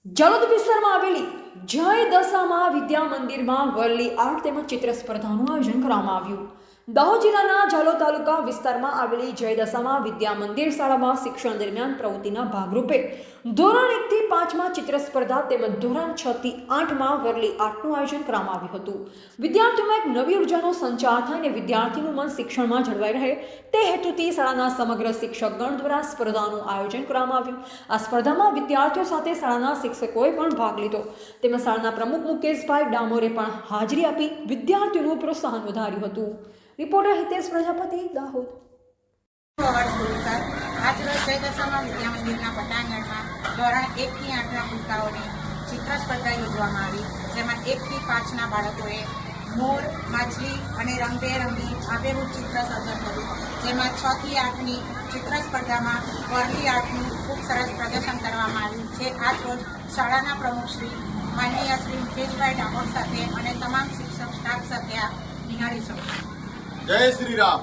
જલોદ વિસ્તારમાં આવેલી જય દશામાં વિદ્યા મંદિરમાં વરલી આર્ટ તેમજ ચિત્ર સ્પર્ધાનું આયોજન કરવામાં આવ્યું. દાહોદ જિલ્લાના ઝાલોદ તાલુકા વિસ્તારમાં આવેલી જય દશામાં વિદ્યા મંદિર શાળામાં શિક્ષણ દરમિયાન પ્રવૃત્તિના ભાગરૂપે ધોરણ 1 થી 5માં ચિત્ર સ્પર્ધા તેમજ ધોરણ 6 થી 8માં વરલી આર્ટનું આયોજન કરવામાં આવ્યું હતું. વિદ્યાર્થીઓમાં એક નવી ઉર્જાનો સંચાર થાય અને વિદ્યાર્થીનું મન શિક્ષણમાં જળવાઈ રહે તે હેતુથી શાળાના સમગ્ર શિક્ષકગણ દ્વારા સ્પર્ધાનું આયોજન કરવામાં આવ્યું. આ સ્પર્ધામાં વિદ્યાર્થીઓ સાથે શાળાના શિક્ષકોએ પણ ભાગ લીધો. તેમજ શાળાના પ્રમુખ મુકેશભાઈ ડામોરે પણ હાજરી આપી વિદ્યાર્થીઓનું પ્રોત્સાહન વધાર્યું હતું. રિપોર્ટર હિતેશ પ્રજાપતિ, દાહોદ. આજરોજ જય દશામાં વિદ્યા મંદિરના પટાંગણમાં ધોરણ 1 થી 8ના ભૂલકાઓની ચિત્ર સ્પર્ધા યોજવામાં આવી, જેમાં 1 થી 5ના બાળકોએ મોર, માછલી અને રંગબેરંગી આબેહૂબ ચિત્ર સર્જન કર્યું. જેમાં 6 થી 8ની ચિત્ર સ્પર્ધામાં વરલી આર્ટનું ખૂબ સરસ પ્રદર્શન કરવામાં આવ્યું છે. આજરોજ શાળાના પ્રમુખ શ્રી માનનીય શ્રી મુકેશભાઈ ડામોર સાથે અને તમામ શિક્ષક સ્ટાફ સાથે આ નિહાળી શકો. જય શ્રી રામ.